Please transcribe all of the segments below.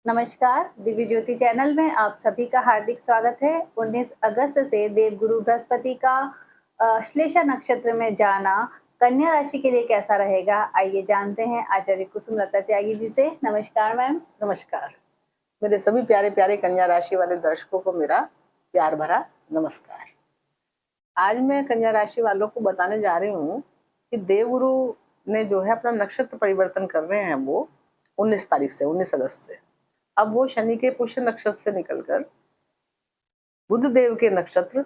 नमस्कार, दिव्य ज्योति चैनल में आप सभी का हार्दिक स्वागत है। 19 अगस्त से देवगुरु बृहस्पति का श्लेषा नक्षत्र में जाना कन्या राशि के लिए कैसा रहेगा, आइए जानते हैं आचार्य कुसुम लता त्यागी जी से। नमस्कार मैम। नमस्कार। मेरे सभी प्यारे प्यारे कन्या राशि वाले दर्शकों को मेरा प्यार भरा नमस्कार। आज मैं कन्या राशि वालों को बताने जा रही हूँ कि देवगुरु ने जो है अपना नक्षत्र परिवर्तन कर रहे हैं वो 19 तारीख से 19 अगस्त से। अब वो शनि के पुष्य नक्षत्र से निकलकर बुध देव के नक्षत्र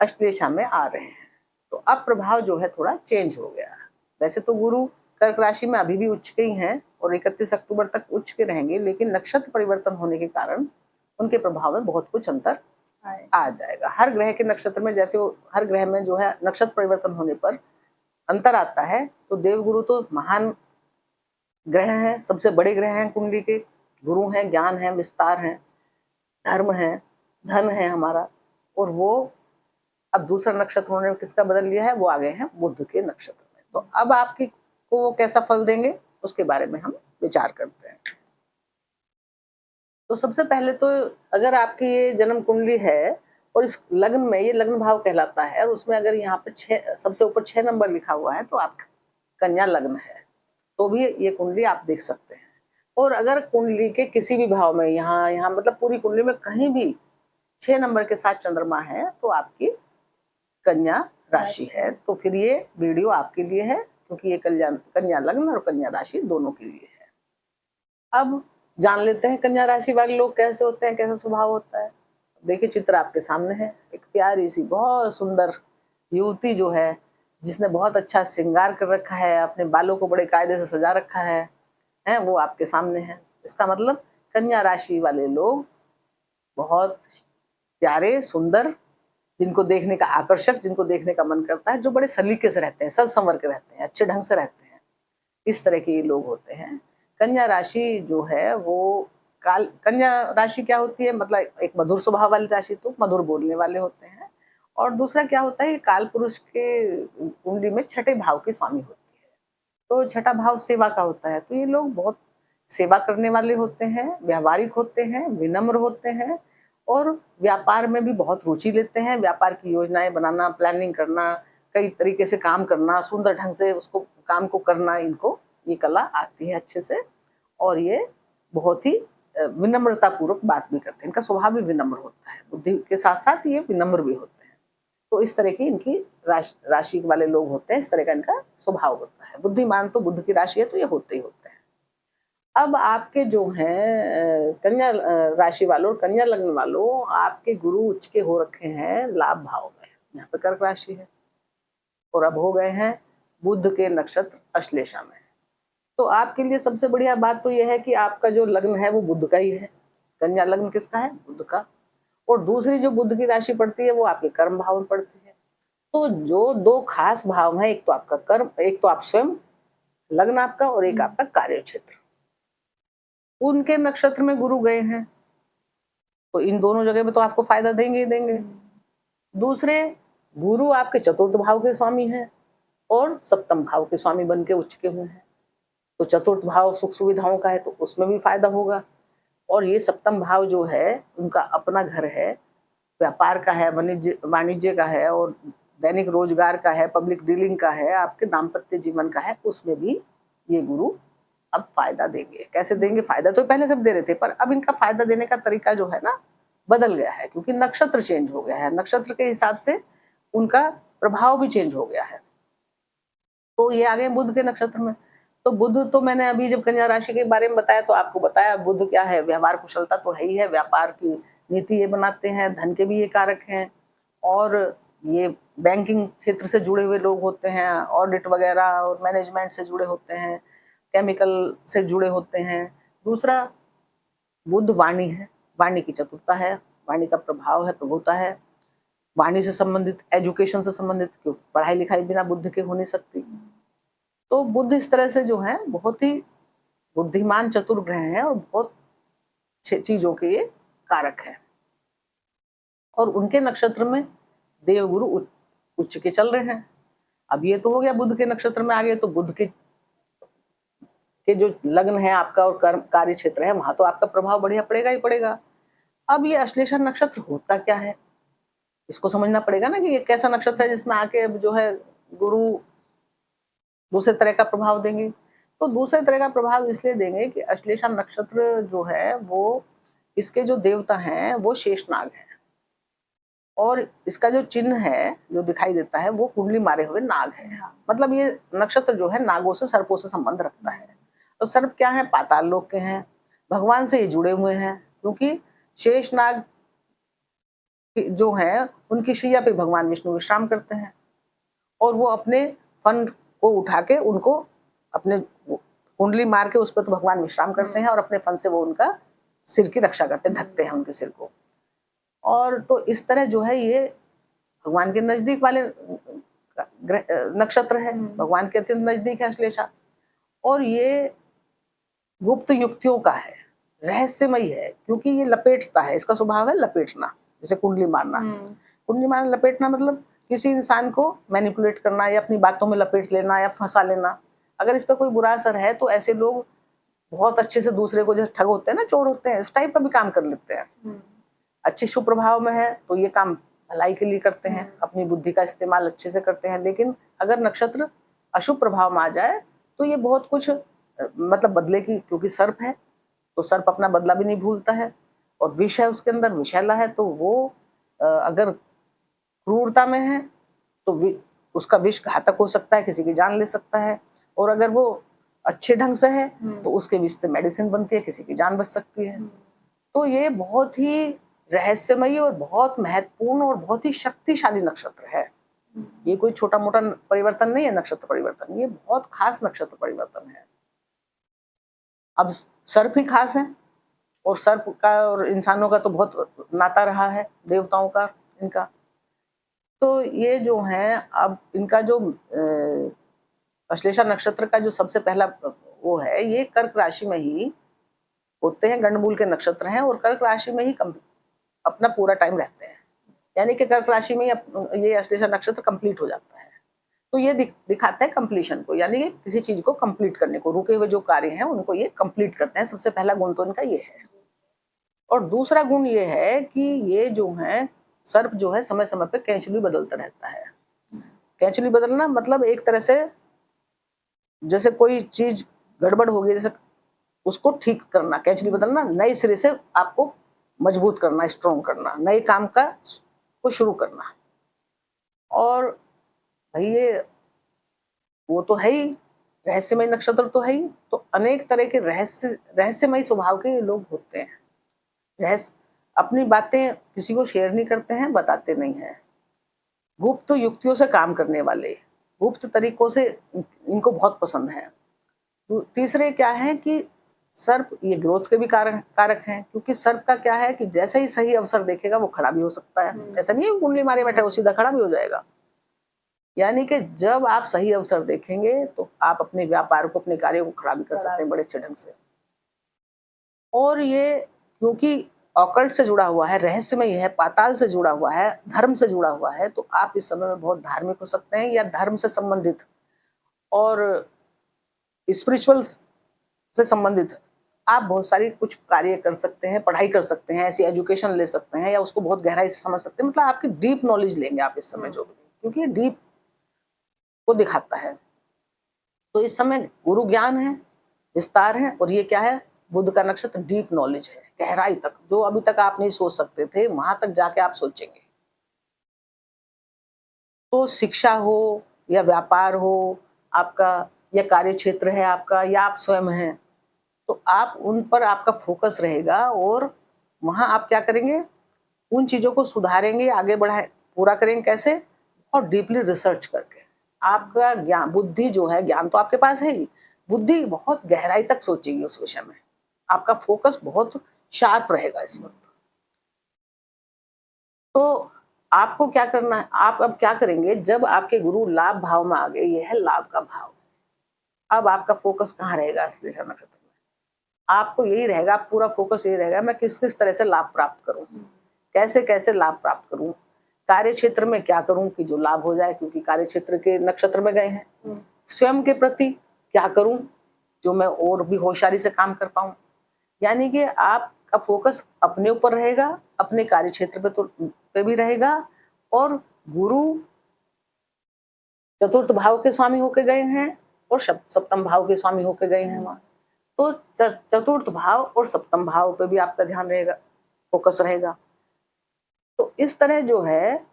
अश्लेषा में आ रहे हैं। तो अब प्रभाव जो है थोड़ा चेंज हो गया। वैसे तो गुरु कर्क राशि में अभी भी उच्च के ही हैं और 31 अक्टूबर तक उच्च के रहेंगे, लेकिन नक्षत्र परिवर्तन होने के कारण उनके प्रभाव में बहुत कुछ अंतर आ जाएगा। हर ग्रह के नक्षत्र में जैसे वो हर ग्रह में जो है नक्षत्र परिवर्तन होने पर अंतर आता है, तो देवगुरु तो महान ग्रह हैं, सबसे बड़े ग्रह हैं कुंडली के। गुरु हैं, ज्ञान है, विस्तार है, धर्म है, धन है हमारा। और वो अब दूसरा नक्षत्र उन्होंने किसका बदल लिया है, वो आ गए हैं बुध के नक्षत्र में। तो अब आपकी को वो कैसा फल देंगे उसके बारे में हम विचार करते हैं। तो सबसे पहले तो अगर आपकी ये जन्म कुंडली है और इस लग्न में, ये लग्न भाव कहलाता है, और उसमें अगर यहाँ पे सबसे ऊपर 6 नंबर लिखा हुआ है तो आप कन्या लग्न है, तो भी ये कुंडली आप देख सकते हैं। और अगर कुंडली के किसी भी भाव में यहाँ मतलब पूरी कुंडली में कहीं भी 6 नंबर के साथ चंद्रमा है तो आपकी कन्या राशि है। तो फिर ये वीडियो आपके लिए है, क्योंकि ये कन्या लग्न और कन्या राशि दोनों के लिए है। अब जान लेते हैं कन्या राशि वाले लोग कैसे होते हैं, कैसा स्वभाव होता है। देखिए चित्र आपके सामने है। एक प्यारी सी बहुत सुंदर युवती जो है, जिसने बहुत अच्छा श्रृंगार कर रखा है, अपने बालों को बड़े कायदे से सजा रखा है, वो आपके सामने है। इसका मतलब कन्या राशि वाले लोग बहुत प्यारे, सुंदर, जिनको देखने का आकर्षक, जिनको देखने का मन करता है, जो बड़े सलीके से रहते हैं, सज संवर के रहते हैं, अच्छे ढंग से रहते हैं, इस तरह के ये लोग होते हैं। कन्या राशि जो है वो कन्या राशि क्या होती है, मतलब एक मधुर स्वभाव वाली राशि, तो मधुर बोलने वाले होते हैं। और दूसरा क्या होता है, काल पुरुष के कुंडली में छठे भाव की स्वामी होती है, तो छठा भाव सेवा का होता है। तो ये लोग बहुत सेवा करने वाले होते हैं, व्यावहारिक होते हैं, विनम्र होते हैं, और व्यापार में भी बहुत रुचि लेते हैं। व्यापार की योजनाएं बनाना, प्लानिंग करना, कई तरीके से काम करना, सुंदर ढंग से उसको काम को करना, इनको ये कला आती है अच्छे से। और ये बहुत ही विनम्रता पूर्वक बात भी करते हैं। इनका स्वभाव भी विनम्र होता है, बुद्धि के साथ साथ ये विनम्र भी होते हैं। तो इस तरह की इनकी राशि वाले लोग होते हैं, इस तरह का इनका स्वभाव होता है। बुद्धिमान तो बुध की राशि है, तो ये होते ही होते हैं। अब आपके जो हैं कन्या राशि वालों और कन्या लग्न वालों, आपके गुरु उच्च के हो रखे हैं लाभ भाव में। यहाँ पे कर्क राशि है और अब हो गए हैं बुध के नक्षत्र अश्लेषा में। तो आपके लिए सबसे बढ़िया बात तो यह है कि आपका जो लग्न है वो बुध का ही है। कन्या लग्न किसका है, बुध का। और दूसरी जो बुध की राशि पड़ती है वो आपके कर्म भाव में पड़ती है। तो जो दो खास भाव है, एक तो आपका कर्म, एक तो आप स्वयं लग्न आपका, और एक आपका कार्य क्षेत्र, उनके नक्षत्र में गुरु गए हैं, तो इन दोनों जगह में तो आपको फायदा देंगे ही देंगे। दूसरे, गुरु आपके चतुर्थ भाव के स्वामी हैं और सप्तम भाव के स्वामी बन के उच्च के हुए हैं। तो चतुर्थ भाव सुख सुविधाओं का है, तो उसमें भी फायदा होगा। और ये सप्तम भाव जो है उनका अपना घर है, व्यापार का है, वाणिज्य का है, और दैनिक रोजगार का है, पब्लिक डीलिंग का है, आपके दाम्पत्य जीवन का है, उसमें भी ये गुरु अब फायदा देंगे। कैसे देंगे, फायदा तो पहले सब दे रहे थे, पर अब इनका फायदा देने का तरीका जो है ना बदल गया है, क्योंकि नक्षत्र चेंज हो गया है। नक्षत्र के हिसाब से उनका प्रभाव भी चेंज हो गया है। तो ये आ गए बुध के नक्षत्र में। तो बुध तो मैंने अभी जब कन्या राशि के बारे में बताया तो आपको बताया, बुध क्या है, व्यवहार कुशलता तो है ही है, व्यापार की नीति ये बनाते हैं, धन के भी ये कारक हैं, और ये बैंकिंग क्षेत्र से जुड़े हुए लोग होते हैं, ऑडिट वगैरह और मैनेजमेंट से जुड़े होते हैं, केमिकल से जुड़े होते हैं। दूसरा, बुध वाणी है, वाणी की चतुरता है, वाणी का प्रभाव है, प्रभुता है, वाणी से संबंधित, एजुकेशन से संबंधित, क्यों पढ़ाई लिखाई बिना बुद्ध के हो नहीं सकती। तो बुद्ध इस तरह से जो है बहुत ही बुद्धिमान चतुर ग्रह हैं और बहुत चीजों के ये कारक है। और उनके नक्षत्र में देवगुरु उच्च के चल रहे हैं। अब ये तो हो गया बुध के नक्षत्र में आ गए, तो बुध के के जो लग्न है आपका और कर्म कार्य क्षेत्र है, वहां तो आपका प्रभाव बढ़िया पड़ेगा ही पड़ेगा। अब ये अश्लेषा नक्षत्र होता क्या है, इसको समझना पड़ेगा ना कि ये कैसा नक्षत्र है जिसमें आके अब जो है गुरु दूसरे तरह का प्रभाव देंगे। तो दूसरे तरह का प्रभाव इसलिए देंगे कि अश्लेषा नक्षत्र जो है वो इसके जो देवता हैं वो शेषनाग हैं, और इसका जो चिन्ह है जो दिखाई देता है वो कुंडली मारे हुए नाग है। मतलब ये नक्षत्र जो है नागों से, सर्पों से संबंध रखता है। तो सर्प क्या है, पाताल लोक के हैं, भगवान से ये जुड़े हुए हैं, क्योंकि शेषनाग जो है उनकी शैया पे भगवान विष्णु विश्राम करते हैं, और वो अपने फन को उठा के उनको अपने कुंडली मार के उस पर तो भगवान विश्राम करते हैं, और अपने फन से वो उनका सिर की रक्षा करते हैं, ढकते हैं उनके सिर को। और तो इस तरह जो है ये भगवान के नजदीक वाले नक्षत्र है, भगवान के अत्यंत नजदीक है अश्लेषा, और ये गुप्त युक्तियों का है, रहस्यमयी है, क्योंकि ये लपेटता है, इसका स्वभाव है लपेटना, जैसे कुंडली मारना। कुंडली मारना, लपेटना मतलब किसी इंसान को मैनिपुलेट करना या अपनी बातों में लपेट लेना या फंसा लेना। अगर इस पर कोई बुरा असर है तो ऐसे लोग बहुत अच्छे से दूसरे को, जैसे ठग होते हैं ना, चोर होते हैं, इस टाइप का भी काम कर लेते हैं। अच्छे शुभ प्रभाव में है तो ये काम भलाई के लिए करते हैं, अपनी बुद्धि का इस्तेमाल अच्छे से करते हैं। लेकिन अगर नक्षत्र अशुभ प्रभाव में आ जाए तो ये बहुत कुछ मतलब बदले की, क्योंकि सर्प है तो सर्प अपना बदला भी नहीं भूलता है, और विष है उसके अंदर, विषैला है, तो वो अगर क्रूरता में है तो उसका विष घातक हो सकता है, किसी की जान ले सकता है। और अगर वो अच्छे ढंग से है तो उसके विष से मेडिसिन बनती है, किसी की जान बच सकती है। तो ये बहुत ही रहस्यमयी और बहुत महत्वपूर्ण और बहुत ही शक्तिशाली नक्षत्र है। ये कोई छोटा मोटा परिवर्तन नहीं है, नक्षत्र परिवर्तन, ये बहुत खास नक्षत्र परिवर्तन है। अब सर्प ही खास है, और सर्प का और इंसानों का तो बहुत नाता रहा है, देवताओं का इनका। तो ये जो है, अब इनका जो अश्लेषा नक्षत्र का जो सबसे पहला वो है, ये कर्क राशि में ही होते हैं, गंडमूल के नक्षत्र हैं, और कर्क राशि में ही अपना पूरा टाइम रहते हैं, यानी कि कर्क राशि में ये अश्लेषा नक्षत्र कंप्लीट हो जाता है। तो ये दिखाता है कंप्लीशन को, यानी कि किसी चीज को कंप्लीट करने को, रुके हुए जो कार्य हैं उनको ये कंप्लीट करते हैं। सबसे पहला गुण तो इनका ये है। और दूसरा गुण ये है कि ये जो है सर्प जो है समय समय पे कैंचुली बदलता रहता है। कैंचुली बदलना मतलब एक तरह से जैसे कोई चीज गड़बड़ हो गई, जैसे उसको ठीक करना, कैंचुली बदलना, नए सिरे से आपको मजबूत करना, स्ट्रॉन्ग करना, नए काम का को शुरू करना। और भाई ये वो तो है ही, रहस्यमय नक्षत्र तो है ही, तो अनेक तरह के रहस्यमय स्वभाव के लोग होते हैं। रहस्य अपनी बातें किसी को शेयर नहीं करते हैं, बताते नहीं हैं, गुप्त युक्तियों से काम करने वाले, गुप्त तरीकों से इनको बहुत पसंद है। तीसरे क्या है कि सर्प ये ग्रोथ के भी कारक हैं, क्योंकि सर्प का क्या है कि जैसे ही सही अवसर देखेगा वो खड़ा भी हो सकता है। ऐसा नहीं है कुंडली मारे बैठे वो सीधा खड़ा भी हो जाएगा। यानी कि जब आप सही अवसर देखेंगे तो आप अपने व्यापार को, अपने कार्य को खड़ा भी कर सकते हैं बड़े अच्छे ढंग से। और ये क्योंकि ऑकल्ट से जुड़ा हुआ है, रहस्यमय है, पाताल से जुड़ा हुआ है, धर्म से जुड़ा हुआ है, तो आप इस समय में बहुत धार्मिक हो सकते हैं, या धर्म से संबंधित और स्पिरिचुअल से संबंधित आप बहुत सारी कुछ कार्य कर सकते हैं, पढ़ाई कर सकते हैं, ऐसी एजुकेशन ले सकते हैं, या उसको बहुत गहराई से समझ सकते हैं। मतलब आपकी डीप नॉलेज लेंगे आप इस समय, जो भी, क्योंकि डीप को दिखाता है। तो इस समय गुरु ज्ञान है, विस्तार है, और ये क्या है, बुध का नक्षत्र डीप नॉलेज है, गहराई तक, जो अभी तक आप नहीं सोच सकते थे वहां तक जाके आप सोचेंगे। तो शिक्षा हो या व्यापार हो आपका, या कार्य क्षेत्र है आपका, या आप स्वयं हैं, तो आप उन पर आपका फोकस रहेगा, और वहां आप क्या करेंगे, उन चीजों को सुधारेंगे, आगे बढ़ाए, पूरा करेंगे। कैसे? और डीपली रिसर्च करके। आपका ज्ञान, बुद्धि जो है, ज्ञान तो आपके पास है ही, बुद्धि बहुत गहराई तक सोचेगी उस विषय में, आपका फोकस बहुत शार्प रहेगा इस वक्त। तो आपको क्या करना है, आप अब क्या करेंगे, जब आपके गुरु लाभ भाव में आ गए, ये है लाभ का भाव, अब आपका फोकस कहाँ रहेगा अश्लेषा नक्षत्र में? आपको यही रहेगा, पूरा फोकस यही रहेगा, मैं किस किस तरह से लाभ प्राप्त करूं, कैसे कैसे लाभ प्राप्त करूं, कार्य क्षेत्र में क्या करूं कि जो लाभ हो जाए, क्योंकि कार्य क्षेत्र के नक्षत्र में गए हैं। स्वयं के प्रति क्या करूं जो मैं और भी होशियारी से काम कर पाऊं। यानी कि आपका फोकस अपने ऊपर रहेगा, अपने कार्य क्षेत्र पे भी रहेगा। और गुरु चतुर्थ भाव के स्वामी होके गए हैं और सप्तम भाव के स्वामी होके गए हैं वहां। तो चतुर्थ भाव और सप्तम भाव पे भी आपका ध्यान रहेगा, फोकस रहेगा। तो इस तरह जो है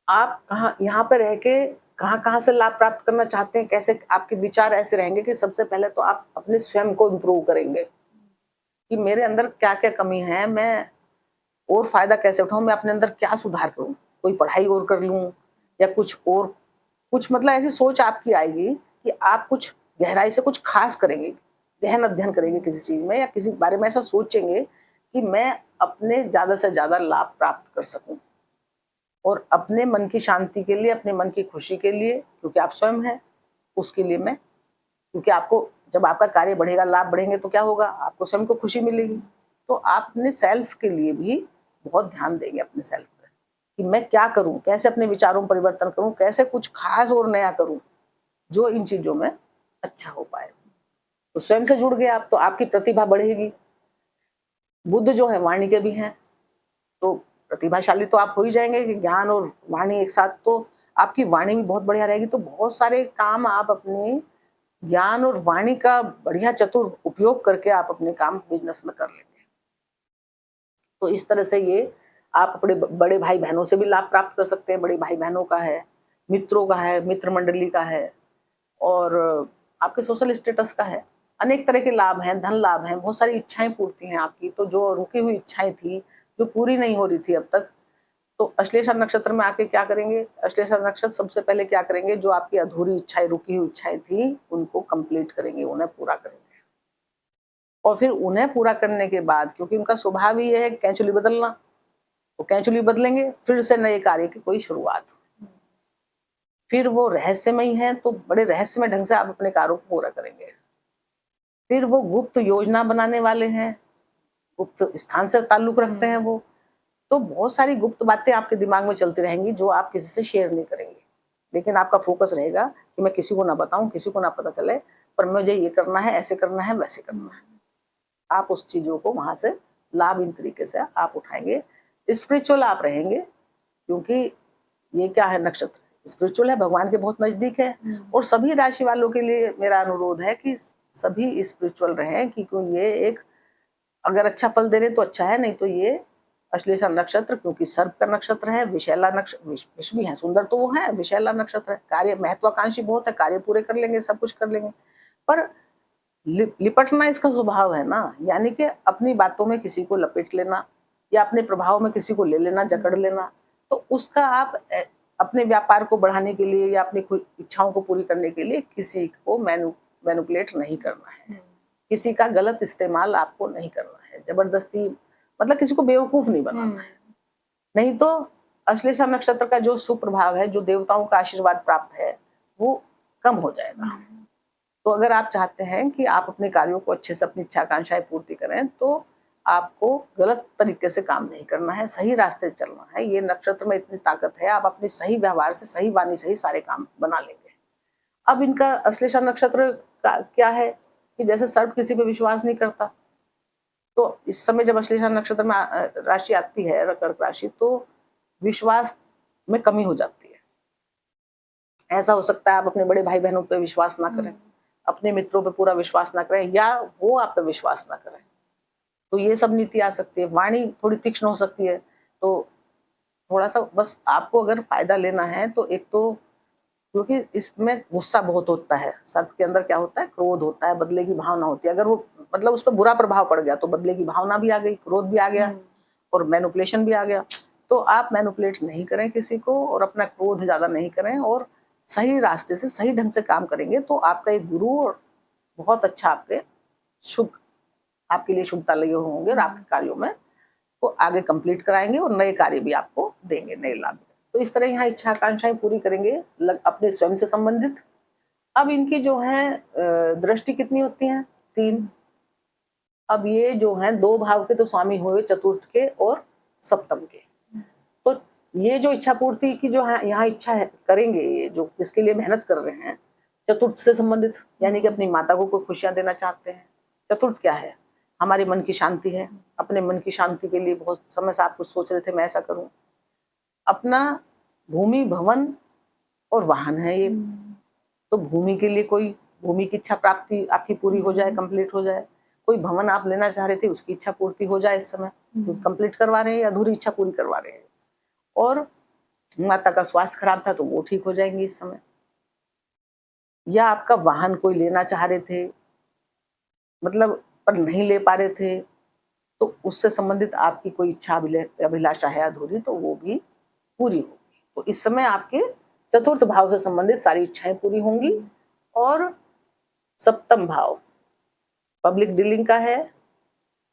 आप कहाँ यहाँ पे रह के कहाँ कहाँ से लाभ प्राप्त करना चाहते हैं, कैसे आपके विचार ऐसे रहेंगे कि सबसे पहले तो आप अपने स्वयं को इम्प्रूव करेंगे कि मेरे अंदर क्या क्या कमी है, मैं और फायदा कैसे उठाऊं, मैं अपने अंदर क्या सुधार करूं, कोई पढ़ाई और कर लूं या कुछ और, कुछ मतलब ऐसी सोच आपकी आएगी कि आप कुछ गहराई से कुछ खास करेंगे, गहन अध्ययन करेंगे किसी चीज में या किसी बारे में ऐसा सोचेंगे कि मैं अपने ज्यादा से ज्यादा लाभ प्राप्त कर सकूं और अपने मन की शांति के लिए, अपने मन की खुशी के लिए, क्योंकि आप स्वयं हैं, उसके लिए मैं, क्योंकि आपको जब आपका कार्य बढ़ेगा, लाभ बढ़ेंगे तो क्या होगा, आपको स्वयं को खुशी मिलेगी। तो आप अपने सेल्फ के लिए भी बहुत ध्यान देंगे, अपने सेल्फ पर कि मैं क्या करूं, कैसे अपने विचारों में परिवर्तन करूं, कैसे कुछ खास और नया करूं जो इन चीजों में अच्छा हो पाए। तो स्वयं से जुड़ गए आप तो आपकी प्रतिभा बढ़ेगी। बुद्ध जो है वाणी के भी हैं, तो प्रतिभाशाली तो आप हो ही जाएंगे कि ज्ञान और वाणी एक साथ, तो आपकी वाणी भी बहुत बढ़िया रहेगी। तो बहुत सारे काम आप अपने ज्ञान और वाणी का बढ़िया चतुर उपयोग करके आप अपने काम बिजनेस में कर लेंगे। तो इस तरह से ये आप अपने बड़े भाई बहनों से भी लाभ प्राप्त कर सकते हैं। बड़े भाई बहनों का है, मित्रों का है, मित्र मंडली का है, और आपके सोशल स्टेटस का है। अनेक तरह के लाभ हैं, धन लाभ हैं, बहुत सारी इच्छाएं पूर्ति हैं आपकी। तो जो रुकी हुई इच्छाएं थी, जो पूरी नहीं हो रही थी अब तक, तो अश्लेषा नक्षत्र में आके क्या करेंगे, अश्लेषा नक्षत्र सबसे पहले क्या करेंगे, जो आपकी अधूरी इच्छाएं, रुकी हुई इच्छाएं थी, उनको कंप्लीट करेंगे, उन्हें पूरा करेंगे। और फिर उन्हें पूरा करने के बाद, क्योंकि उनका स्वभाव ही है कैंचुली बदलना, तो कैंचुली बदलेंगे, फिर से नए कार्य की कोई शुरुआत। फिर वो रहस्यमय है, तो बड़े रहस्यमय ढंग से आप अपने कार्यों को पूरा करेंगे। फिर वो गुप्त योजना बनाने वाले हैं, गुप्त स्थान से ताल्लुक रखते हैं वो, तो बहुत सारी गुप्त बातें आपके दिमाग में चलती रहेंगी जो आप किसी से शेयर नहीं करेंगे। लेकिन आपका फोकस रहेगा कि मैं किसी को ना बताऊं, किसी को ना पता चले, पर मुझे ये करना है, ऐसे करना है, वैसे करना है। आप उस चीजों को वहां से लाभ इन तरीके से आप उठाएंगे। स्पिरिचुअल आप रहेंगे, क्योंकि ये क्या है, नक्षत्र स्पिरिचुअल है, भगवान के बहुत नजदीक है। और सभी राशि वालों के लिए मेरा अनुरोध है कि सभी स्पिरिचुअल रहें, क्योंकि ये एक, अगर अच्छा फल दे रहे तो अच्छा है, नहीं तो ये अश्लेषा नक्षत्र, क्योंकि सर्प का नक्षत्र है, विषैला नक्षत्र, विष भी है, सुंदर तो वो है, विषैला नक्षत्र है, कार्य महत्वाकांक्षी बहुत है, कार्य पूरे कर लेंगे, सब कुछ कर लेंगे, पर लिपटना इसका स्वभाव है ना, यानी कि अपनी बातों में किसी को लपेट लेना या अपने प्रभाव में किसी को ले लेना, जकड़ लेना। तो उसका आप अपने व्यापार को बढ़ाने के लिए या अपनी इच्छाओं को पूरी करने के लिए किसी को मैनिपुलेट नहीं करना है, किसी का गलत इस्तेमाल आपको नहीं करना है, जबरदस्ती, मतलब किसी को बेवकूफ नहीं बनाना है। नहीं तो अश्लेषा नक्षत्र का जो सुप्रभाव है, जो देवताओं का आशीर्वाद प्राप्त है, वो कम हो जाएगा। तो अगर आप चाहते हैं कि आप अपने कार्यों को अच्छे से, अपनी इच्छा आकांक्षाएं पूर्ति करें, तो आपको गलत तरीके से काम नहीं करना है, सही रास्ते से चलना है। ये नक्षत्र में इतनी ताकत है, आप अपने सही व्यवहार से, सही वाणी से ही सारे काम बना लेंगे। अब इनका अश्लेषा नक्षत्र का क्या है कि जैसे सर्प किसी पे विश्वास नहीं करता, तो इस समय जब अश्लेषा नक्षत्र में राशि आती है, कर्क राशि, तो विश्वास में कमी हो जाती है। ऐसा हो सकता है आप अपने बड़े भाई बहनों पे विश्वास ना करें, अपने मित्रों पे पूरा विश्वास ना करें, या वो आप पे विश्वास ना करें, तो ये सब नीति आ सकती है। वाणी थोड़ी तीक्ष्ण हो सकती है, तो थोड़ा सा बस आपको अगर फायदा लेना है तो एक तो, क्योंकि इसमें गुस्सा बहुत होता है, सर्प के अंदर क्या होता है, क्रोध होता है, बदले की भावना होती है। अगर वो मतलब उस पर बुरा प्रभाव पड़ गया तो बदले की भावना भी आ गई, क्रोध भी आ गया और मैनिपुलेशन भी आ गया। तो आप मैनिपुलेट नहीं करें किसी को और अपना क्रोध ज्यादा नहीं करें और सही रास्ते से, सही ढंग से काम करेंगे तो आपका एक गुरु और बहुत अच्छा आपके शुभ, आपके लिए शुभता लगे होंगे और आपके कार्यों में को आगे कंप्लीट कराएंगे और नए कार्य भी आपको देंगे, नए लाभ। तो इस तरह यहाँ इच्छा आकांक्षाएं पूरी करेंगे अपने स्वयं से संबंधित। अब इनकी जो है दृष्टि कितनी होती है, 3। अब ये जो है 2 भाव के तो स्वामी हुए, चतुर्थ के और सप्तम के। तो ये जो इच्छा पूर्ति की जो है यहाँ इच्छा है करेंगे, ये जो इसके लिए मेहनत कर रहे हैं, चतुर्थ से संबंधित, यानी कि अपनी माता को कोई खुशियां देना चाहते हैं। चतुर्थ क्या है? हमारे मन की शांति है। अपने मन की शांति के लिए बहुत समय से आप कुछ सोच रहे थे मैं ऐसा करूं। अपना भूमि, भवन और वाहन है ये। तो भूमि के लिए कोई भूमि की इच्छा प्राप्ति आपकी पूरी हो जाए, कंप्लीट हो जाए। कोई भवन आप लेना चाह रहे थे, उसकी इच्छा पूर्ति हो जाए इस समय, तो कंप्लीट करवा रहे हैं या अधूरी इच्छा पूरी करवा रहे हैं। और माता का स्वास्थ्य खराब था तो वो ठीक हो जाएंगे इस समय। या आपका वाहन कोई लेना चाह रहे थे, मतलब पर नहीं ले पा रहे थे, तो उससे संबंधित आपकी कोई इच्छा अभिलाषा है अधूरी, तो वो भी पूरी होगी। तो इस समय आपके चतुर्थ भाव से संबंधित सारी इच्छाएं पूरी होंगी। और सप्तम भाव पब्लिक डीलिंग का है,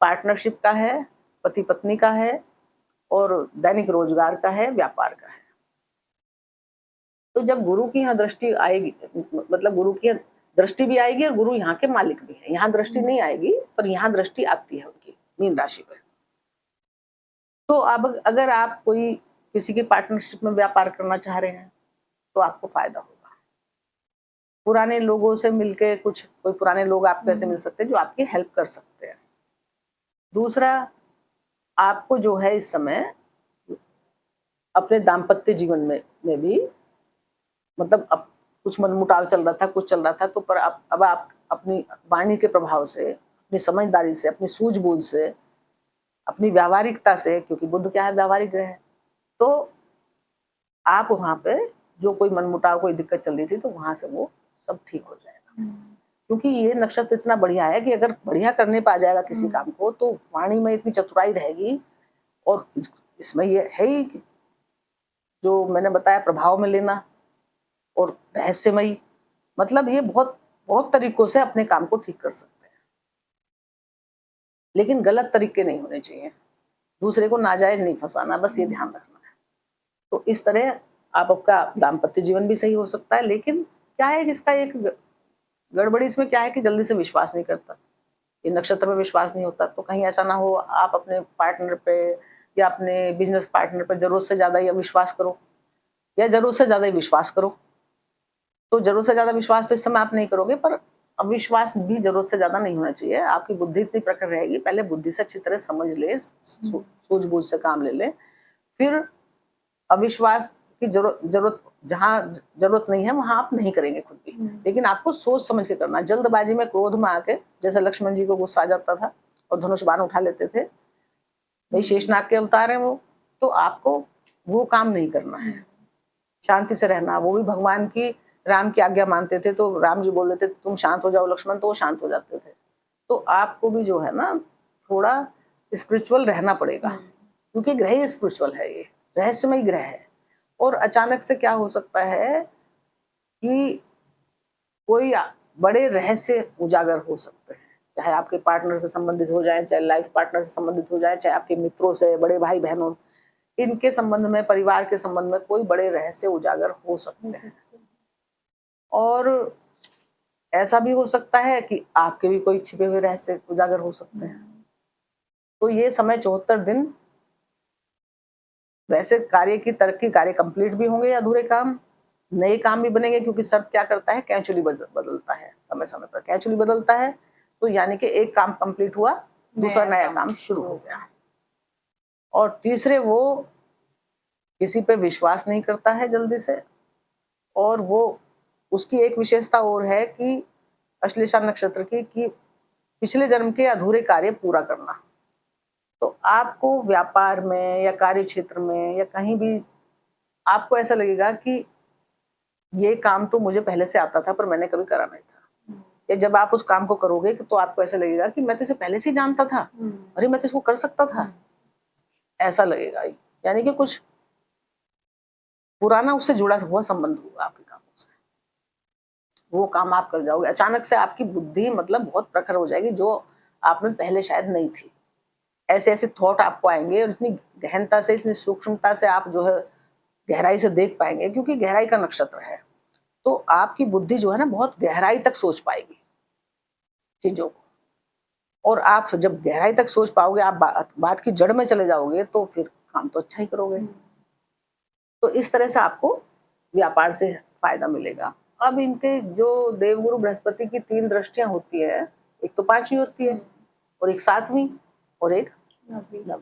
पार्टनरशिप का है, पति पत्नी का है और दैनिक रोजगार का है, व्यापार का है। तो जब गुरु की यहाँ दृष्टि आएगी, मतलब गुरु की दृष्टि भी आएगी और गुरु यहाँ के मालिक भी है। यहाँ दृष्टि नहीं आएगी पर यहाँ दृष्टि आती है उनकी मीन राशि पर। तो अब अगर आप कोई किसी की पार्टनरशिप में व्यापार करना चाह रहे हैं तो आपको फायदा होगा। पुराने लोगों से मिलके कोई पुराने लोग आपको ऐसे मिल सकते हैं जो आपकी हेल्प कर सकते हैं। दूसरा, आपको जो है इस समय अपने दाम्पत्य जीवन में भी मतलब अब कुछ मनमुटाव चल रहा था, कुछ चल रहा था, तो पर अब आप अपनी वाणी के प्रभाव से, अपनी समझदारी से, अपनी सूझबूझ से, अपनी व्यावहारिकता से, क्योंकि बुध क्या है? व्यावहारिक ग्रह है, तो आप वहां पे जो कोई मनमुटाव, कोई दिक्कत चल रही थी, तो वहां से वो सब ठीक हो जाएगा। क्योंकि ये नक्षत्र इतना बढ़िया है कि अगर बढ़िया करने पा जाएगा किसी काम को, तो वाणी में इतनी चतुराई रहेगी। और इसमें ये है ही जो मैंने बताया, प्रभाव में लेना और रहस्यमयी, मतलब ये बहुत बहुत तरीकों से अपने काम को ठीक कर सकते हैं, लेकिन गलत तरीके नहीं होने चाहिए। दूसरे को नाजायज नहीं फंसाना, बस ये ध्यान रखना है। तो इस तरह आपका दाम्पत्य जीवन भी सही हो सकता है। लेकिन क्या है कि इसका एक गड़बड़ी इसमें क्या है कि जल्दी से विश्वास नहीं करता, ये नक्षत्र में विश्वास नहीं होता। तो कहीं ऐसा ना हो आप अपने पार्टनर पे या अपने बिजनेस पार्टनर पर जरूरत से ज्यादा या विश्वास करो, या जरूरत से ज्यादा ही विश्वास करो। तो जरूरत से ज्यादा विश्वास तो इस समय आप नहीं करोगे, पर अविश्वास भी जरूरत से ज्यादा नहीं होना चाहिए। आपकी बुद्धि इतनी प्रखर रहेगी, पहले बुद्धि से अच्छी तरह समझ ले, सूझबूझ से काम ले ले, फिर अविश्वास की जरूरत जहां जरूरत नहीं है वहां आप नहीं करेंगे खुद भी। लेकिन आपको सोच समझ के करना। जल्दबाजी में, क्रोध में आके, जैसे लक्ष्मण जी को गुस्सा आ जाता था और धनुष बाण उठा लेते थे, भाई शेषनाग के अवतार है वो, तो आपको वो काम नहीं करना है। शांति से रहना। वो भी भगवान की, राम की आज्ञा मानते थे, तो राम जी बोल देते तुम शांत हो जाओ लक्ष्मण, तो वो शांत हो जाते थे। तो आपको भी जो है ना थोड़ा स्पिरिचुअल रहना पड़ेगा, क्योंकि ग्रह ही स्पिरिचुअल है, ये रहस्यमय ग्रह है। और अचानक से क्या हो सकता है कि कोई बड़े रहस्य उजागर हो सकते हैं, चाहे आपके पार्टनर से संबंधित हो जाए, चाहे लाइफ पार्टनर से संबंधित हो जाए, चाहे आपके मित्रों से, बड़े भाई बहनों, इनके संबंध में, परिवार के संबंध में कोई बड़े रहस्य उजागर हो सकते हैं। और ऐसा भी हो सकता है कि आपके भी कोई छिपे हुए रहस्य उजागर हो सकते हैं। तो ये समय 74 दिन वैसे कार्य की तरक्की, कार्य कंप्लीट भी होंगे, अधूरे काम, नए काम भी बनेंगे, क्योंकि सर्प क्या करता है? कैचुअली बदलता है, समय समय पर कैचुअली बदलता है। तो यानी कि एक काम कंप्लीट हुआ, दूसरा नया काम शुरू हो गया। और तीसरे, वो किसी पे विश्वास नहीं करता है जल्दी से। और वो उसकी एक विशेषता और है कि अश्लेषा नक्षत्र की, कि पिछले जन्म के अधूरे कार्य पूरा करना। तो आपको व्यापार में या कार्य क्षेत्र में या कहीं भी आपको ऐसा लगेगा कि ये काम तो मुझे पहले से आता था पर मैंने कभी करा नहीं था। या जब आप उस काम को करोगे तो आपको ऐसा लगेगा कि मैं तो इसे पहले से ही जानता था, अरे मैं तो इसको कर सकता था, ऐसा लगेगा। यानी कि कुछ पुराना उससे जुड़ा हुआ संबंध होगा आपके कामों से, वो काम आप कर जाओगे। अचानक से आपकी बुद्धि मतलब बहुत प्रखर हो जाएगी, जो आप में पहले शायद नहीं थी। ऐसे ऐसे थॉट आपको आएंगे और इतनी गहनता से, इतनी सूक्ष्मता से आप जो है गहराई से देख पाएंगे, क्योंकि गहराई का नक्षत्र है। तो आपकी बुद्धि जो है ना बहुत गहराई तक सोच पाएगी चीजों को। और आप जब गहराई तक सोच पाओगे, आप बात की जड़ में चले जाओगे, तो फिर काम तो अच्छा ही करोगे। तो इस तरह से आपको व्यापार से फायदा मिलेगा। अब इनके जो देवगुरु बृहस्पति की 3 दृष्टियां होती है, एक तो 5वीं होती है और एक 7वीं और एक 9वीं।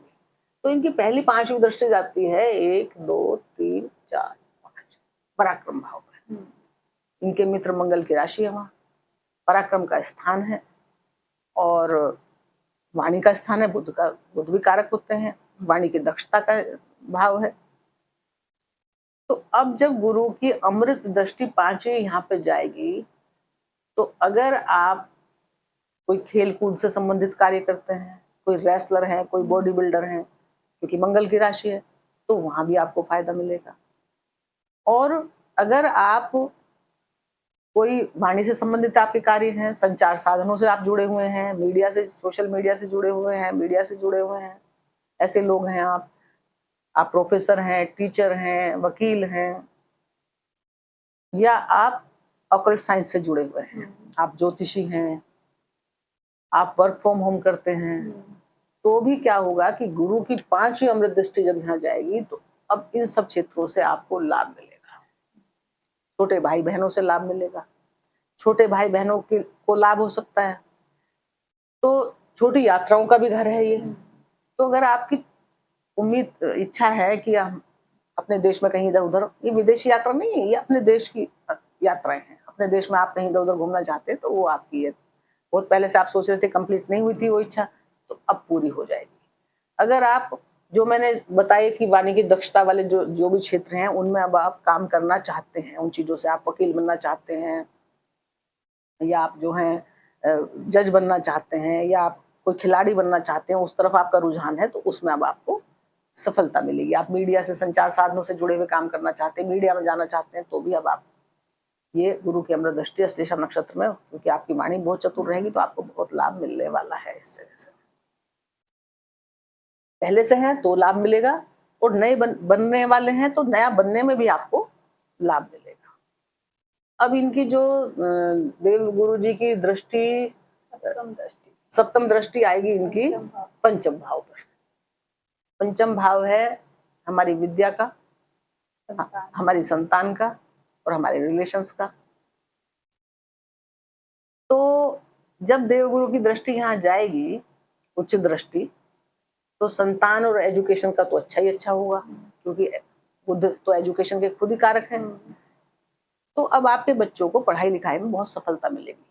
तो इनकी पहली 5वीं दृष्टि जाती है 1 2 3 4 5 पराक्रम भाव पर। इनके मित्र मंगल की राशि है, वहां पराक्रम का स्थान है और वाणी का स्थान है। बुध भी कारक होते हैं, वाणी की दक्षता का भाव है। तो अब जब गुरु की अमृत दृष्टि 5वीं यहाँ पे जाएगी, तो अगर आप कोई खेल कूद से संबंधित कार्य करते हैं, कोई रेसलर है, कोई बॉडी बिल्डर है, क्योंकि मंगल की राशि है, तो वहां भी आपको फायदा मिलेगा। और अगर आप कोई वाणी से संबंधित आपके कार्य हैं, संचार साधनों से आप जुड़े हुए हैं, मीडिया से, सोशल मीडिया से जुड़े हुए हैं, मीडिया से जुड़े हुए हैं, ऐसे लोग हैं आप प्रोफेसर हैं, टीचर हैं, वकील हैं, या आप ऑकल्ट साइंस से जुड़े हुए हैं, आप ज्योतिषी हैं, आप वर्क फ्रॉम होम करते हैं, तो भी क्या होगा कि गुरु की 5वीं अमृत दृष्टि जब यहाँ जाएगी, तो अब इन सब क्षेत्रों से आपको लाभ मिलेगा। छोटे भाई बहनों से लाभ मिलेगा, छोटे भाई बहनों को लाभ हो सकता है। तो छोटी यात्राओं का भी घर है ये। तो अगर आपकी उम्मीद इच्छा है कि हम अपने देश में कहीं इधर उधर, ये विदेशी यात्रा नहीं है, ये अपने देश की यात्राएं हैं, अपने देश में आप कहीं इधर उधर घूमना चाहते हैं, तो वो आपकी है। बहुत पहले से आप सोच रहे थे, कंप्लीट नहीं हुई थी वो इच्छा, तो अब पूरी हो जाएगी। अगर आप जो मैंने बताया कि वाणी की दक्षता वाले जो भी क्षेत्र हैं, उनमें अब आप काम करना चाहते हैं, उन चीजों से आप वकील बनना चाहते हैं, या आप जो हैं जज बनना चाहते हैं, या आप कोई खिलाड़ी बनना चाहते हैं, उस तरफ आपका रुझान है, तो उसमें अब आपको सफलता मिलेगी। आप मीडिया से, संचार साधनों से जुड़े हुए काम करना चाहते हैं, मीडिया में जाना चाहते हैं, तो भी अब आप ये गुरु की अमृत दृष्टि अश्लेषा नक्षत्र में, क्योंकि आपकी वाणी बहुत चतुर रहेगी, तो आपको बहुत लाभ मिलने वाला है इस जगह से। पहले से हैं तो लाभ मिलेगा, और नए बनने वाले हैं तो नया बनने में भी आपको लाभ मिलेगा। अब इनकी जो देव गुरु जी की दृष्टि, सप्तम दृष्टि आएगी इनकी पंचम भाव पर। पंचम भाव है हमारी विद्या का, हमारी संतान का और हमारे रिलेशंस का। तो जब देवगुरु की दृष्टि यहाँ जाएगी, उच्च दृष्टि, तो संतान और एजुकेशन का तो अच्छा ही अच्छा होगा, क्योंकि खुद तो एजुकेशन के खुद ही कारक हैं। तो अब आपके बच्चों को पढ़ाई लिखाई में बहुत सफलता मिलेगी,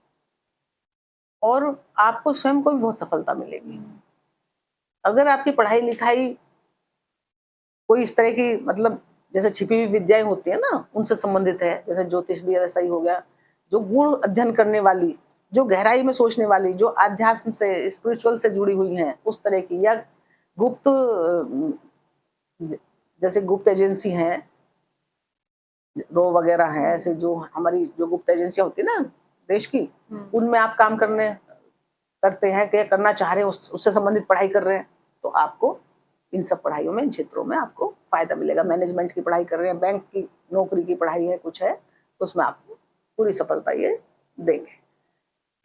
और आपको स्वयं को भी बहुत सफलता मिलेगी। अगर आपकी पढ़ाई लिखाई कोई इस तरह की, मतलब जैसे छिपी हुई विद्याएं होती है ना, उनसे संबंधित है, जैसे ज्योतिष भी वैसा ही हो गया, जो गूढ़ अध्ययन करने वाली, जो गहराई में सोचने वाली, जो आध्यात्म से, स्पिरिचुअल से जुड़ी हुई हैं, उस तरह की, या गुप्त, जैसे गुप्त एजेंसी हैं, रो वगैरह हैं, ऐसे जो हमारी जो गुप्त एजेंसियां होती है ना देश की, उनमें आप काम करते हैं, क्या करना चाह रहे हैं, उससे संबंधित पढ़ाई कर रहे हैं, तो आपको इन सब पढ़ाइयों में, इन क्षेत्रों में आपको फायदा मिलेगा। मैनेजमेंट की पढ़ाई कर रहे हैं, बैंक की नौकरी की पढ़ाई है, कुछ है, उसमें आपको पूरी सफलता ये देंगे।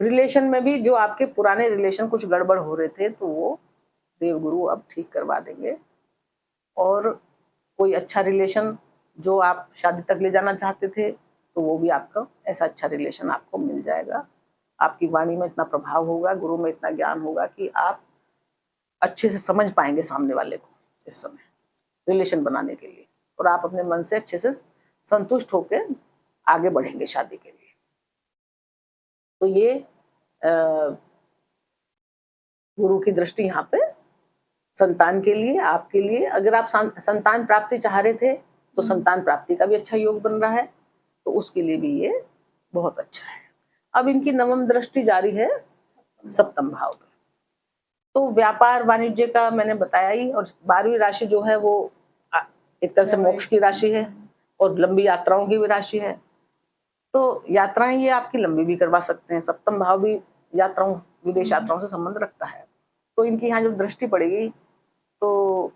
रिलेशन में भी जो आपके पुराने रिलेशन कुछ गड़बड़ हो रहे थे, तो वो देवगुरु अब ठीक करवा देंगे, और कोई अच्छा रिलेशन जो आप शादी तक ले जाना चाहते थे, तो वो भी आपका ऐसा अच्छा रिलेशन आपको मिल जाएगा। आपकी वाणी में इतना प्रभाव होगा, गुरु में इतना ज्ञान होगा कि आप अच्छे से समझ पाएंगे सामने वाले को इस समय रिलेशन बनाने के लिए, और आप अपने मन से अच्छे से संतुष्ट होकर आगे बढ़ेंगे शादी के लिए। तो ये गुरु की दृष्टि यहाँ पे संतान के लिए, आपके लिए, अगर आप संतान प्राप्ति चाह रहे थे, तो संतान प्राप्ति का भी अच्छा योग बन रहा है, तो उसके लिए भी ये बहुत अच्छा है। अब इनकी नवम दृष्टि जारी है सप्तम भाव पे। तो व्यापार वाणिज्य का मैंने बताया ही, और 12वीं राशि जो है वो एक तरह से मोक्ष की राशि है, और लंबी यात्राओं की भी राशि है। तो यात्राएं ये आपकी लंबी भी करवा सकते हैं। सप्तम भाव भी यात्राओं, विदेश यात्राओं से संबंध रखता है। तो इनकी यहाँ जब दृष्टि पड़ेगी, तो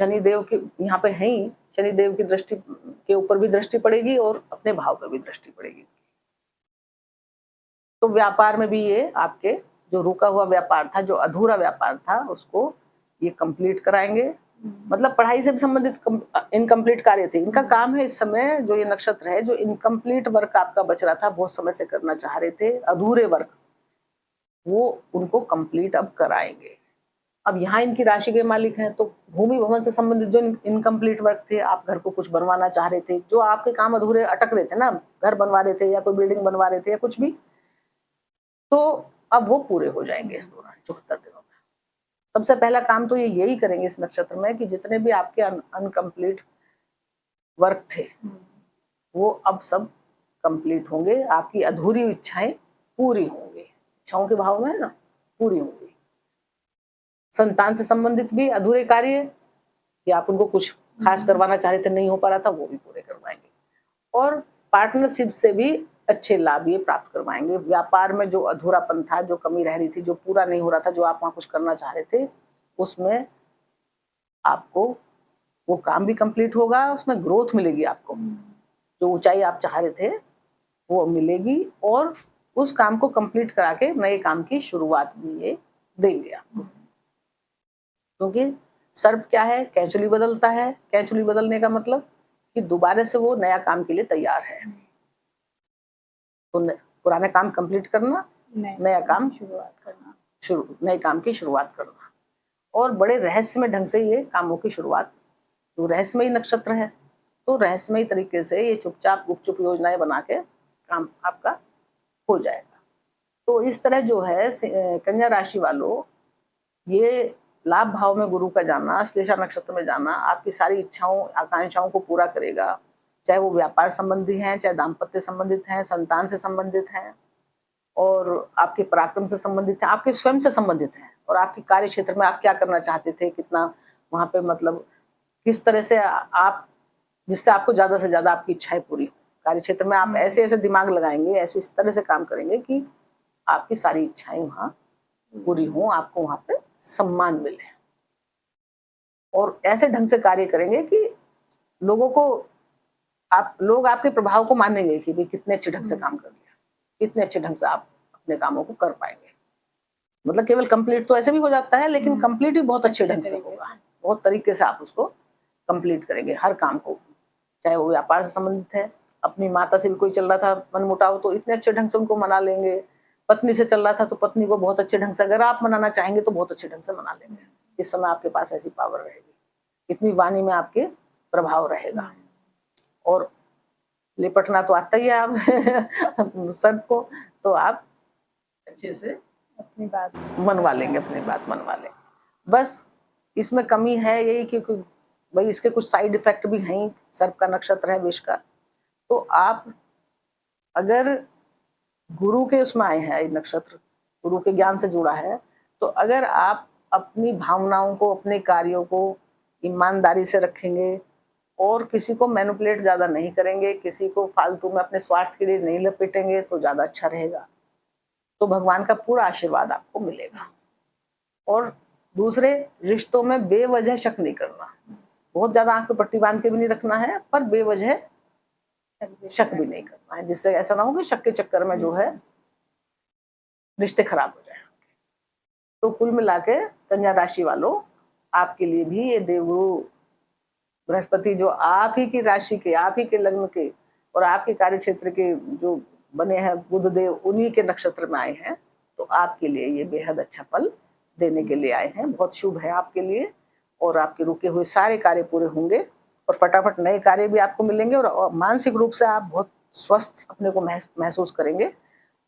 शनिदेव की यहाँ पे है ही, शनिदेव की दृष्टि के ऊपर भी दृष्टि पड़ेगी, और अपने भाव पर भी दृष्टि पड़ेगी। तो व्यापार में भी ये आपके जो रुका हुआ व्यापार था, जो अधूरा व्यापार था, उसको ये कंप्लीट कराएंगे। मतलब पढ़ाई से भी संबंधित इनकम्प्लीट कार्य थे। इनका काम है इस समय, जो ये नक्षत्र है, जो इनकम्प्लीट वर्क आपका बच रहा था, बहुत समय से करना चाह रहे थे, अधूरे वर्क, वो उनको कंप्लीट अब कराएंगे। अब यहाँ इनकी राशि के मालिक हैं, तो भूमि भवन से संबंधित जो इनकम्प्लीट वर्क थे, आप घर को कुछ बनवाना चाह रहे थे, जो आपके काम अधूरे अटक रहे थे ना, घर बनवा रहे थे या कोई बिल्डिंग बनवा रहे थे या कुछ भी, तो अब वो पूरे हो जाएंगे इस दौरान 74 दिनों में। सबसे पहला काम तो ये यही करेंगे इस नक्षत्र में कि जितने भी आपके अनकम्प्लीट वर्क थे, वो अब सब कंप्लीट होंगे, आपकी अधूरी इच्छाएं पूरी होंगी। इच्छाओं के भाव में है ना, पूरी होंगी। संतान से संबंधित भी अधूरे कार्य, कि आप उनको कुछ खास करवाना चाह रहे थे, नहीं हो पा रहा था, वो भी पूरे करवाएंगे। और पार्टनरशिप से भी अच्छे लाभ ये प्राप्त करवाएंगे। व्यापार में जो अधूरापन था, जो कमी रह रही थी, जो पूरा नहीं हो रहा था, जो आप वहां कुछ करना चाह रहे थे, उसमें आपको वो काम भी कंप्लीट होगा, उसमें ग्रोथ मिलेगी आपको, जो ऊंचाई आप चाह रहे थे वो मिलेगी, और उस काम को कंप्लीट करा के नए काम की शुरुआत भी ये देंगे आपको। क्योंकि सर्प क्या है, कैचुली बदलता है। कैचुली बदलने का मतलब कि दोबारा से वो नया काम के लिए तैयार है। तो पुराने काम कंप्लीट करना, नया काम शुरुआत करना, नए काम की शुरुआत करना, और बड़े रहस्यमय ढंग से ये कामों की शुरुआत, तो रहस्यमयी नक्षत्र है, तो रहस्यमयी तरीके से ये चुपचाप गुपचुप योजनाएं बना के काम आपका हो जाएगा। तो इस तरह जो है कन्या राशि वालों, ये लाभ भाव में गुरु का जाना, श्लेषा नक्षत्र में जाना, आपकी सारी इच्छाओं आकांक्षाओं को पूरा करेगा, चाहे वो व्यापार संबंधी हैं, चाहे दाम्पत्य संबंधित हैं, संतान से संबंधित हैं, और आपके पराक्रम से संबंधित हैं, आपके स्वयं से संबंधित हैं, और आपके कार्य क्षेत्र में आप क्या करना चाहते थे, कितना वहां पे मतलब किस तरह से आप, जिससे आपको ज्यादा से ज्यादा आपकी इच्छाएं पूरी हो। कार्य क्षेत्र में आप ऐसे ऐसे दिमाग लगाएंगे, ऐसे इस तरह से काम करेंगे कि आपकी सारी इच्छाएं वहां पूरी हो, आपको वहां पे सम्मान मिले, और ऐसे ढंग से कार्य करेंगे कि लोगों को लोग आपके प्रभाव को मानेंगे कि भाई कितने अच्छे ढंग से काम कर लिया, कितने अच्छे ढंग से आप अपने कामों को कर पाएंगे। मतलब केवल कंप्लीट तो ऐसे भी हो जाता है, लेकिन कंप्लीट भी बहुत अच्छे ढंग से होगा, बहुत तरीके से आप उसको कंप्लीट करेंगे हर काम को। चाहे वो व्यापार से संबंधित है, अपनी माता से भी कोई चल रहा था मनमुटाव, तो इतने अच्छे ढंग से उनको मना लेंगे। पत्नी से चल रहा था तो पत्नी को बहुत अच्छे ढंग से, अगर आप मनाना चाहेंगे तो बहुत अच्छे ढंग से मना लेंगे। इस समय आपके पास ऐसी पावर रहेगी, इतनी वाणी में आपके प्रभाव रहेगा, और लिपटना तो आता ही है आप सबको, तो आप अच्छे से अपनी बात मनवा लेंगे, अपनी बात मनवा लेंगे। बस इसमें कमी है यही कि भाई इसके कुछ साइड इफेक्ट भी हैं, सर्प का नक्षत्र है, विष का, तो आप अगर गुरु के उसमें आए हैं, ये नक्षत्र गुरु के ज्ञान से जुड़ा है, तो अगर आप अपनी भावनाओं को, अपने कार्यों को ईमानदारी से रखेंगे, और किसी को मैनिपुलेट ज्यादा नहीं करेंगे, किसी को फालतू में अपने स्वार्थ के लिए नहीं लपेटेंगे, तो ज्यादा अच्छा रहेगा। तो भगवान का पूरा आशीर्वाद आपको मिलेगा। और दूसरे, रिश्तों में बेवजह शक नहीं करना, बहुत ज्यादा आंख पे पट्टी बांध के भी नहीं रखना है, पर बेवजह शक भी नहीं करना है, जिससे ऐसा ना हो कि शक के चक्कर में जो है रिश्ते खराब हो जाए। तो कुल मिला के कन्या राशि वालों, आपके लिए भी ये देवगुरु बृहस्पति, जो आप ही की राशि के, आप ही के लग्न के और आपके कार्य क्षेत्र के जो बने हैं बुध देव, उन्हीं के नक्षत्र में आए हैं, तो आपके लिए ये बेहद अच्छा फल देने के लिए आए हैं। बहुत शुभ है आपके लिए, और आपके रुके हुए सारे कार्य पूरे होंगे, और फटाफट नए कार्य भी आपको मिलेंगे, और मानसिक रूप से आप बहुत स्वस्थ अपने को महसूस करेंगे,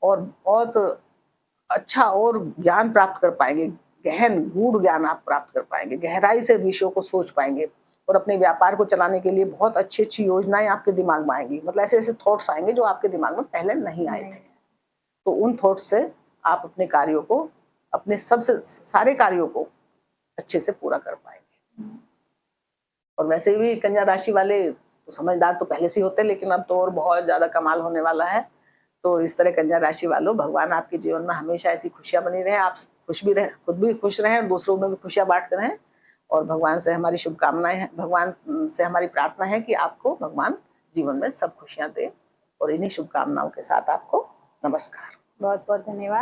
और बहुत अच्छा और ज्ञान प्राप्त कर पाएंगे, गहन गूढ़ ज्ञान आप प्राप्त कर पाएंगे, गहराई से विषयों को सोच पाएंगे, और अपने व्यापार को चलाने के लिए बहुत अच्छी अच्छी योजनाएं आपके दिमाग में आएंगी। मतलब ऐसे ऐसे थॉट्स आएंगे जो आपके दिमाग में पहले नहीं आए थे, तो उन थॉट्स से आप अपने कार्यों को, अपने सबसे सारे कार्यों को अच्छे से पूरा कर पाएंगे। और वैसे भी कन्या राशि वाले तो समझदार तो पहले से होते हैं, लेकिन अब तो और बहुत ज्यादा कमाल होने वाला है। तो इस तरह कन्या राशि वालों, भगवान आपके जीवन में हमेशा ऐसी खुशियां बनी रहे, आप खुश भी रहे, खुद भी खुश रहें, दूसरों में भी खुशियां बांटते रहें। और भगवान से हमारी शुभकामनाएं हैं, भगवान से हमारी प्रार्थना है कि आपको भगवान जीवन में सब खुशियां दे। और इन्हीं शुभकामनाओं के साथ आपको नमस्कार। बहुत बहुत धन्यवाद।